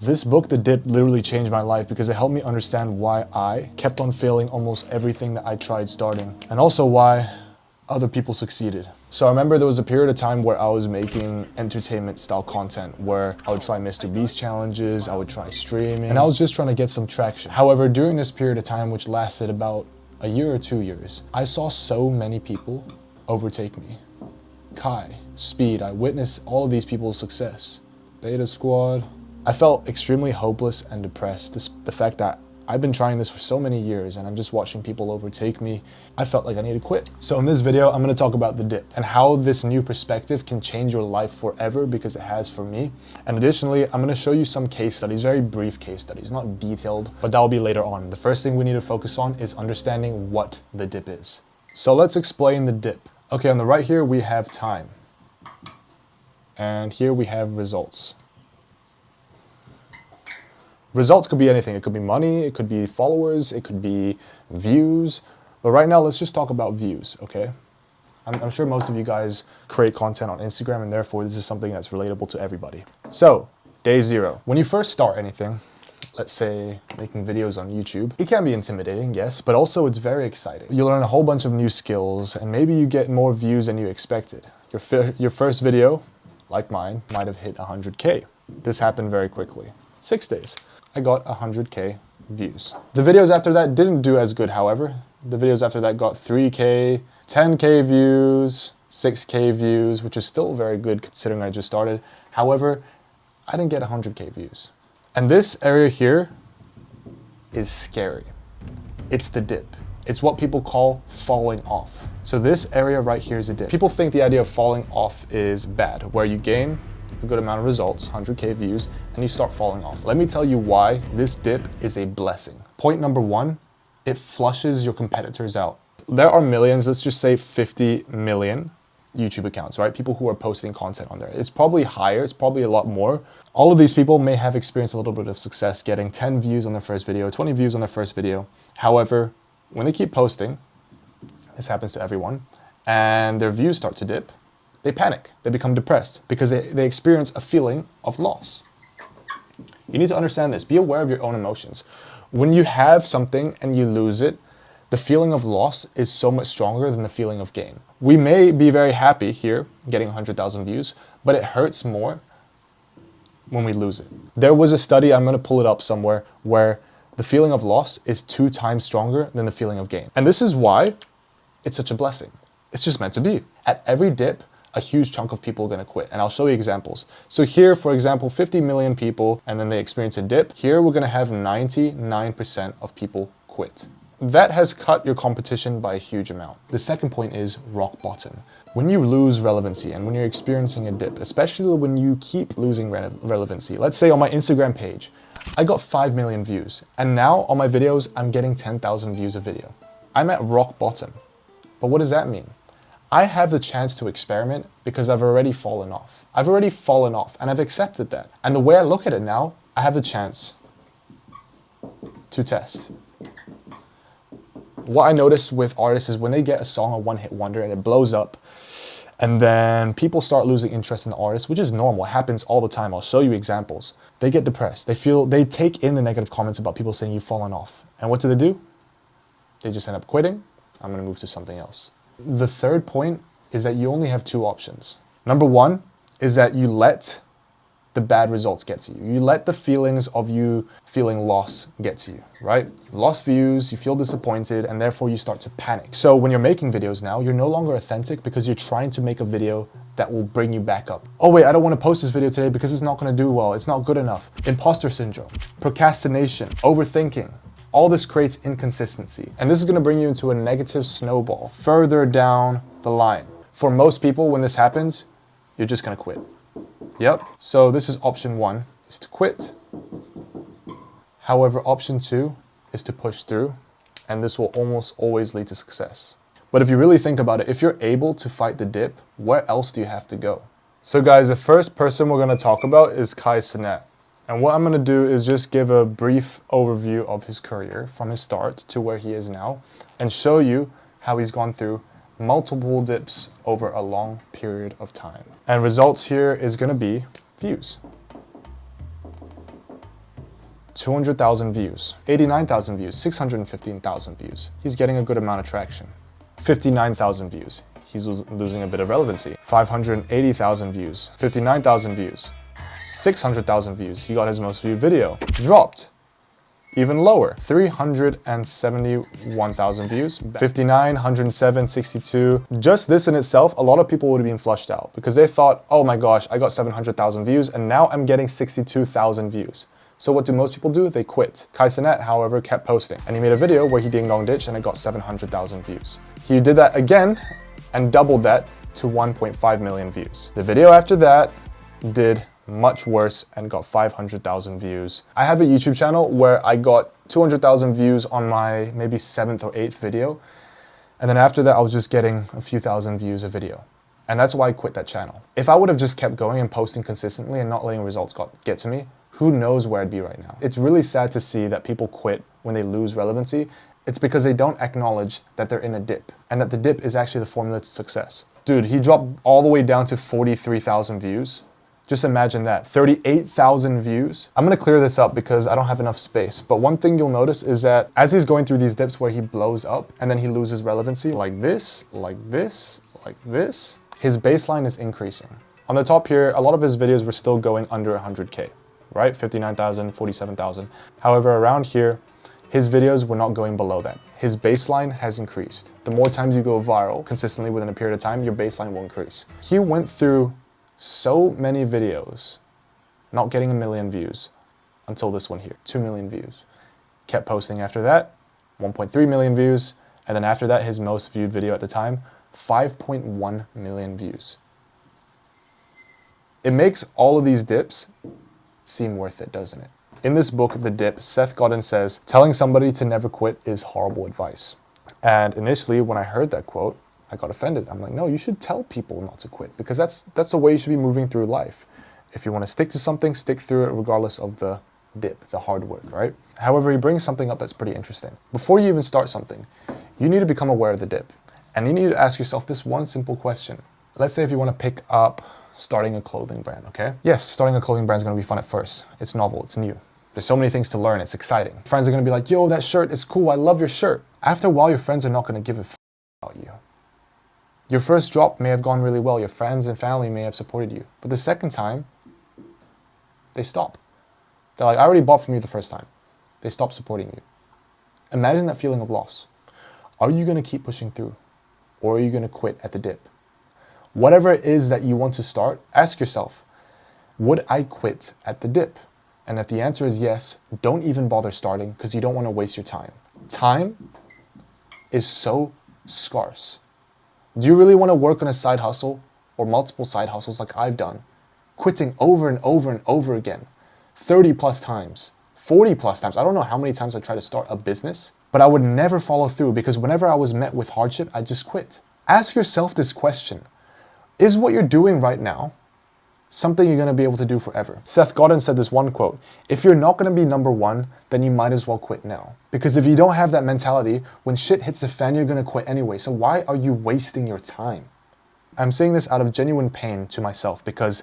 This book, The Dip, literally changed my life because it helped me understand why I kept on failing almost everything that I tried starting, and also why other people succeeded. So I remember there was a period of time where I was making entertainment style content where I would try Mr. Beast challenges, I would try streaming, and I was just trying to get some traction. However, during this period of time, which lasted about a year or 2 years, I saw so many people overtake me. Kai, Speed, I witnessed all of these people's success. Beta Squad. I felt extremely hopeless and depressed. The fact that I've been trying this for so many years and I'm just watching people overtake me, I felt like I need to quit. So in this video, I'm gonna talk about the dip and how this new perspective can change your life forever, because it has for me. And additionally, I'm gonna show you some case studies, very brief case studies, not detailed, but that will be later on. The first thing we need to focus on is understanding what the dip is. So let's explain the dip. Okay, on the right here, we have time. And here we have results. Results could be anything. It could be money, it could be followers, it could be views. But right now, let's just talk about views, okay? I'm sure most of you guys create content on Instagram, and therefore this is something that's relatable to everybody. So, day 0. When you first start anything, let's say making videos on YouTube, it can be intimidating, yes, but also it's very exciting. You learn a whole bunch of new skills, and maybe you get more views than you expected. Your first video, like mine, might have hit 100K. This happened very quickly. 6 days. I got 100K views. The videos after that didn't do as good, however. The videos after that got 3K, 10K views, 6K views, which is still very good considering I just started. However, I didn't get 100K views. And this area here is scary. It's the dip. It's what people call falling off. So this area right here is a dip. People think the idea of falling off is bad, where you gain a good amount of results, 100K views, and you start falling off. Let me tell you why this dip is a blessing. Point number 1, it flushes your competitors out. There are millions, let's just say 50 million YouTube accounts, right? People who are posting content on there. It's probably higher, it's probably a lot more. All of these people may have experienced a little bit of success getting 10 views on their first video, 20 views on their first video. However, when they keep posting, this happens to everyone, and their views start to dip, they panic, they become depressed because they experience a feeling of loss. You need to understand this, be aware of your own emotions. When you have something and you lose it, the feeling of loss is so much stronger than the feeling of gain. We may be very happy here, getting 100,000 views, but it hurts more when we lose it. There was a study, I'm gonna pull it up somewhere, where the feeling of loss is 2 times stronger than the feeling of gain. And this is why it's such a blessing. It's just meant to be. At every dip, a huge chunk of people are gonna quit, and I'll show you examples. So here, for example, 50 million people, and then they experience a dip. Here, we're gonna have 99% of people quit. That has cut your competition by a huge amount. The second point is rock bottom. When you lose relevancy and when you're experiencing a dip, especially when you keep losing relevancy, let's say on my Instagram page, I got 5 million views, and now on my videos, I'm getting 10,000 views a video. I'm at rock bottom. But what does that mean? I have the chance to experiment because I've already fallen off. I've already fallen off, and I've accepted that. And the way I look at it now, I have the chance to test. What I notice with artists is when they get a song, a one-hit wonder, and it blows up, and then people start losing interest in the artist, which is normal, it happens all the time. I'll show you examples. They get depressed. They take in the negative comments about people saying you've fallen off. And what do? They just end up quitting. I'm gonna move to something else. The third point is that you only have 2 options. Number 1 is that you let the bad results get to you. You let the feelings of you feeling loss get to you, right? You've lost views, you feel disappointed, and therefore you start to panic. So when you're making videos now, you're no longer authentic because you're trying to make a video that will bring you back up. Oh wait, I don't want to post this video today because it's not going to do well. It's not good enough. Imposter syndrome, procrastination, overthinking. All this creates inconsistency, and this is gonna bring you into a negative snowball further down the line. For most people, when this happens, you're just gonna quit. Yep, so this is option 1, is to quit. However, option 2 is to push through, and this will almost always lead to success. But if you really think about it, if you're able to fight the dip, where else do you have to go? So guys, the first person we're gonna talk about is Kai Cenat. And what I'm gonna do is just give a brief overview of his career from his start to where he is now, and show you how he's gone through multiple dips over a long period of time. And results here is gonna be views. 200,000 views, 89,000 views, 615,000 views. He's getting a good amount of traction. 59,000 views. He's losing a bit of relevancy. 580,000 views, 59,000 views, 600,000 views. He got his most viewed video. Dropped. Even lower, 371,000 views, 59, 107, 62. Just this in itself, a lot of people would have been flushed out because they thought, oh my gosh, I got 700,000 views and now I'm getting 62,000 views. So what do most people do? They quit. Kai Cenat, however, kept posting and he made a video where he ding dong ditched and it got 700,000 views. He did that again and doubled that to 1.5 million views. The video after that did much worse and got 500,000 views. I have a YouTube channel where I got 200,000 views on my maybe 7th or 8th video. And then after that, I was just getting a few thousand views a video. And that's why I quit that channel. If I would have just kept going and posting consistently and not letting results get to me, who knows where I'd be right now. It's really sad to see that people quit when they lose relevancy. It's because they don't acknowledge that they're in a dip and that the dip is actually the formula to success. Dude, he dropped all the way down to 43,000 views. Just imagine that, 38,000 views. I'm gonna clear this up because I don't have enough space. But one thing you'll notice is that as he's going through these dips where he blows up and then he loses relevancy, like this, like this, like this, his baseline is increasing. On the top here, a lot of his videos were still going under 100K, right? 59,000, 47,000. However, around here, his videos were not going below that. His baseline has increased. The more times you go viral consistently within a period of time, your baseline will increase. He went through so many videos, not getting 1 million views until this one here, 2 million views. Kept posting after that, 1.3 million views. And then after that, his most viewed video at the time, 5.1 million views. It makes all of these dips seem worth it, doesn't it? In this book, The Dip, Seth Godin says, telling somebody to never quit is horrible advice. And initially, when I heard that quote, I got offended. I'm like, no, you should tell people not to quit because that's the way you should be moving through life. If you want to stick to something, stick through it regardless of the dip, the hard work, right? However, he brings something up that's pretty interesting. Before you even start something, you need to become aware of the dip. And you need to ask yourself this one simple question. Let's say if you want to pick up starting a clothing brand, okay? Yes, starting a clothing brand is going to be fun at first. It's novel, it's new. There's so many things to learn, it's exciting. Friends are going to be like, yo, that shirt is cool, I love your shirt. After a while, your friends are not going to give a f about you. Your first drop may have gone really well. Your friends and family may have supported you. But the second time, they stop. They're like, I already bought from you the first time. They stop supporting you. Imagine that feeling of loss. Are you going to keep pushing through? Or are you going to quit at the dip? Whatever it is that you want to start, ask yourself, would I quit at the dip? And if the answer is yes, don't even bother starting because you don't want to waste your time. Time is so scarce. Do you really want to work on a side hustle or multiple side hustles like I've done, quitting over and over and over again, 30 plus times, 40 plus times? I don't know how many times I tried to start a business, but I would never follow through because whenever I was met with hardship, I just quit. Ask yourself this question. Is what you're doing right now something you're going to be able to do forever? Seth Godin said this one quote, if you're not going to be number one, then you might as well quit now. Because if you don't have that mentality, when shit hits the fan, you're going to quit anyway. So why are you wasting your time? I'm saying this out of genuine pain to myself because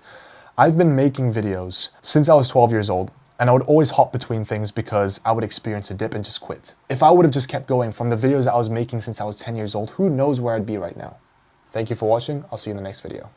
I've been making videos since I was 12 years old and I would always hop between things because I would experience a dip and just quit. If I would have just kept going from the videos I was making since I was 10 years old, who knows where I'd be right now? Thank you for watching. I'll see you in the next video.